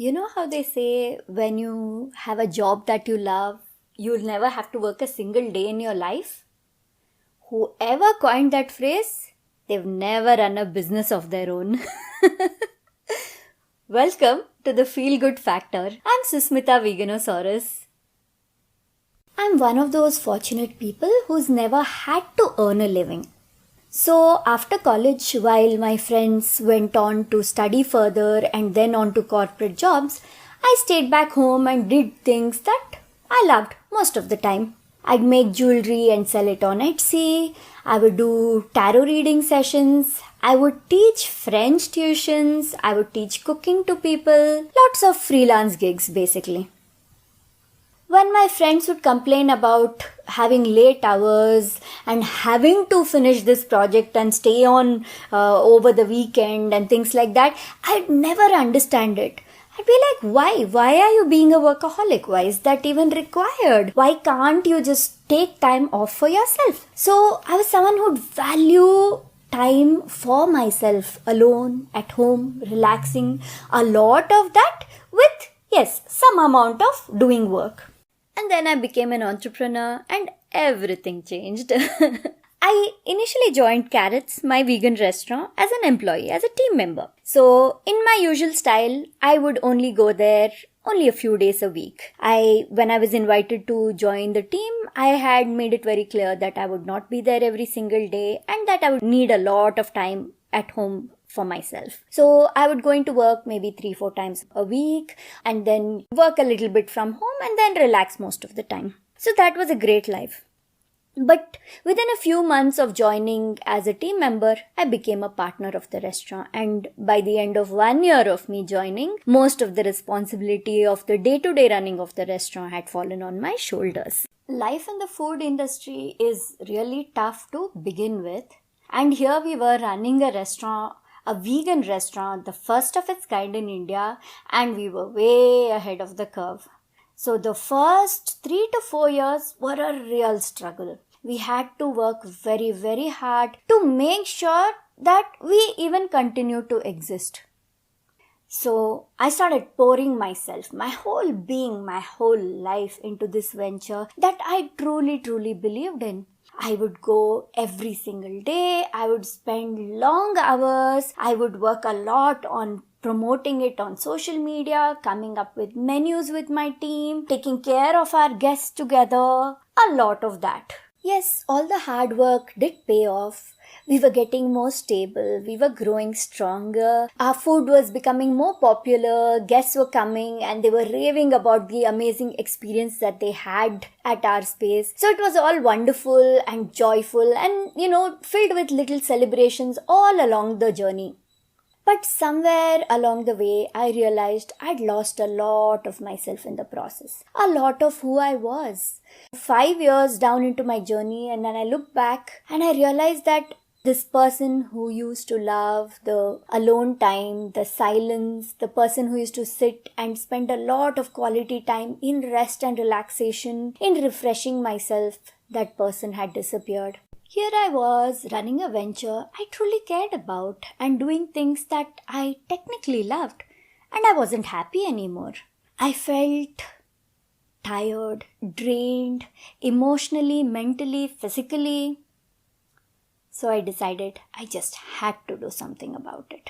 You know how they say when you have a job that you love, you'll never have to work a single day in your life? Whoever coined that phrase, they've never run a business of their own. Welcome to the Feel Good Factor. I'm Susmita Veganosaurus. I'm one of those fortunate people who's never had to earn a living. So after college, while my friends went on to study further and then on to corporate jobs, I stayed back home and did things that I loved most of the time. I'd make jewelry and sell it on Etsy. I would do tarot reading sessions. I would teach French tuitions. I would teach cooking to people. Lots of freelance gigs basically. When my friends would complain about having late hours and having to finish this project and stay on over the weekend and things like that, I'd never understand it. I'd be like, why? Why are you being a workaholic? Why is that even required? Why can't you just take time off for yourself? So I was someone who'd value time for myself, alone, at home, relaxing. A lot of that with, yes, some amount of doing work. And then I became an entrepreneur and everything changed. I initially joined Carrots, my vegan restaurant, as an employee, as a team member. So in my usual style, I would only go there only a few days a week. When I was invited to join the team, I had made it very clear that I would not be there every single day and that I would need a lot of time at home for myself. So I would go into work maybe 3-4 times a week and then work a little bit from home and then relax most of the time. So that was a great life. But within a few months of joining as a team member, I became a partner of the restaurant. And by the end of 1 year of me joining, most of the responsibility of the day-to-day running of the restaurant had fallen on my shoulders. Life in the food industry is really tough to begin with. And here we were running a restaurant, a vegan restaurant, the first of its kind in India, and we were way ahead of the curve. So the first 3 to 4 years were a real struggle. We had to work very, very hard to make sure that we even continue to exist. So I started pouring myself, my whole being, my whole life into this venture that I truly, truly believed in. I would go every single day. I would spend long hours. I would work a lot on promoting it on social media, coming up with menus with my team, taking care of our guests together. A lot of that. Yes, all the hard work did pay off. We were getting more stable. We were growing stronger. Our food was becoming more popular. Guests were coming and they were raving about the amazing experience that they had at our space. So it was all wonderful and joyful and, filled with little celebrations all along the journey. But somewhere along the way, I realized I'd lost a lot of myself in the process. A lot of who I was. 5 years down into my journey, and then I look back and I realized that this person who used to love the alone time, the silence, the person who used to sit and spend a lot of quality time in rest and relaxation, in refreshing myself, that person had disappeared. Here I was running a venture I truly cared about and doing things that I technically loved, and I wasn't happy anymore. I felt tired, drained, emotionally, mentally, physically. So I decided I just had to do something about it.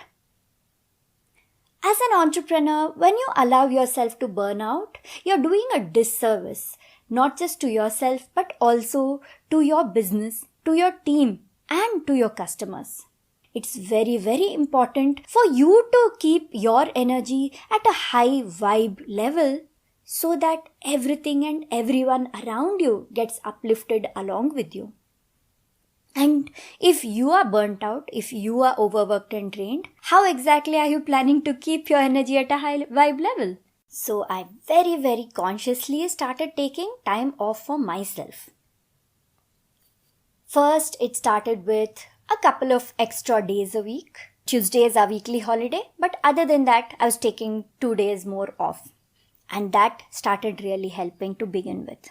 As an entrepreneur, when you allow yourself to burn out, you're doing a disservice, not just to yourself, but also to your business, to your team, and to your customers. It's very, very important for you to keep your energy at a high vibe level so that everything and everyone around you gets uplifted along with you. And if you are burnt out, if you are overworked and drained, how exactly are you planning to keep your energy at a high vibe level? So I very, very consciously started taking time off for myself. First, it started with a couple of extra days a week. Tuesday is our weekly holiday, but other than that, I was taking 2 days more off. And that started really helping to begin with.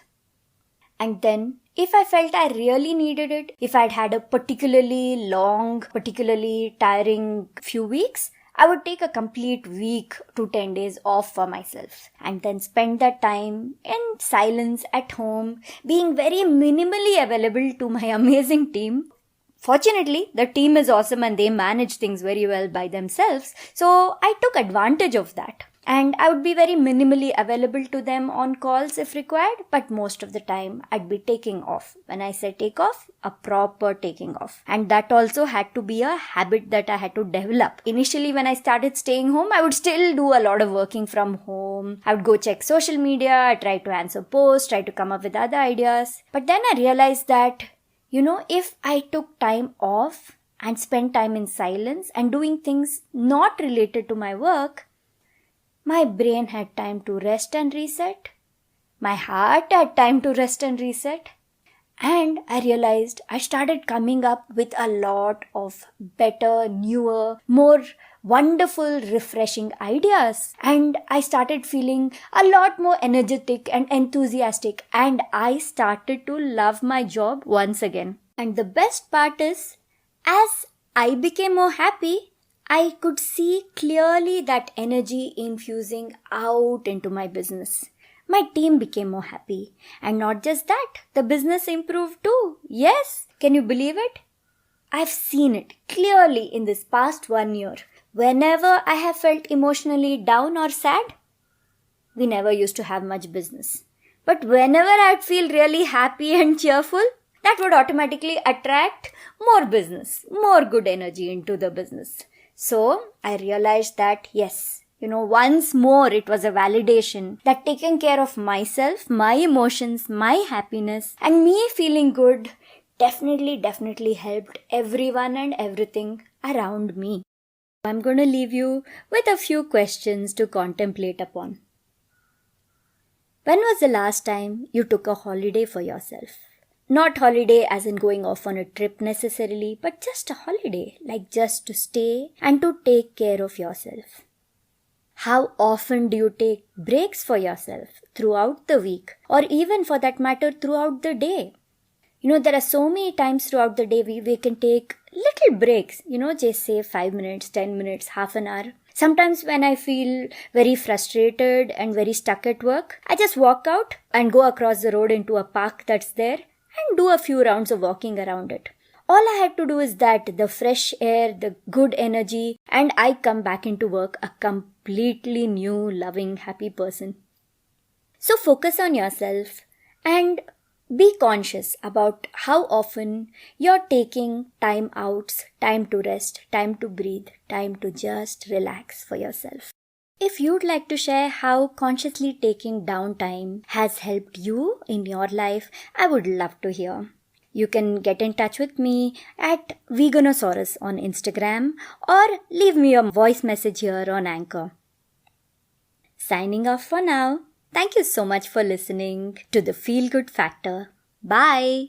And then, if I felt I really needed it, if I'd had a particularly long, particularly tiring few weeks, I would take a complete week to 10 days off for myself and then spend that time in silence at home, being very minimally available to my amazing team. Fortunately, the team is awesome and they manage things very well by themselves, so I took advantage of that. And I would be very minimally available to them on calls if required, but most of the time I'd be taking off. When I say take off, a proper taking off. And that also had to be a habit that I had to develop. Initially, when I started staying home, I would still do a lot of working from home. I would go check social media, try to answer posts, try to come up with other ideas. But then I realized that, if I took time off and spent time in silence and doing things not related to my work, my brain had time to rest and reset. My heart had time to rest and reset. And I realized I started coming up with a lot of better, newer, more wonderful, refreshing ideas. And I started feeling a lot more energetic and enthusiastic. And I started to love my job once again. And the best part is, as I became more happy, I could see clearly that energy infusing out into my business. My team became more happy. And not just that, the business improved too. Yes, can you believe it? I've seen it clearly in this past 1 year. Whenever I have felt emotionally down or sad, we never used to have much business. But whenever I'd feel really happy and cheerful, that would automatically attract more business, more good energy into the business. So I realized that yes, once more it was a validation that taking care of myself, my emotions, my happiness and me feeling good definitely helped everyone and everything around me. I'm going to leave you with a few questions to contemplate upon. When was the last time you took a holiday for yourself? Not holiday as in going off on a trip necessarily, but just a holiday, like just to stay and to take care of yourself. How often do you take breaks for yourself throughout the week or even for that matter throughout the day? There are so many times throughout the day we can take little breaks, just say 5 minutes, 10 minutes, half an hour. Sometimes when I feel very frustrated and very stuck at work, I just walk out and go across the road into a park that's there and do a few rounds of walking around it. All I had to do is that, the fresh air, the good energy, and I come back into work a completely new, loving, happy person. So focus on yourself and be conscious about how often you're taking time outs, time to rest, time to breathe, time to just relax for yourself. If you'd like to share how consciously taking downtime has helped you in your life, I would love to hear. You can get in touch with me at Veganosaurus on Instagram or leave me a voice message here on Anchor. Signing off for now. Thank you so much for listening to the Feel Good Factor. Bye!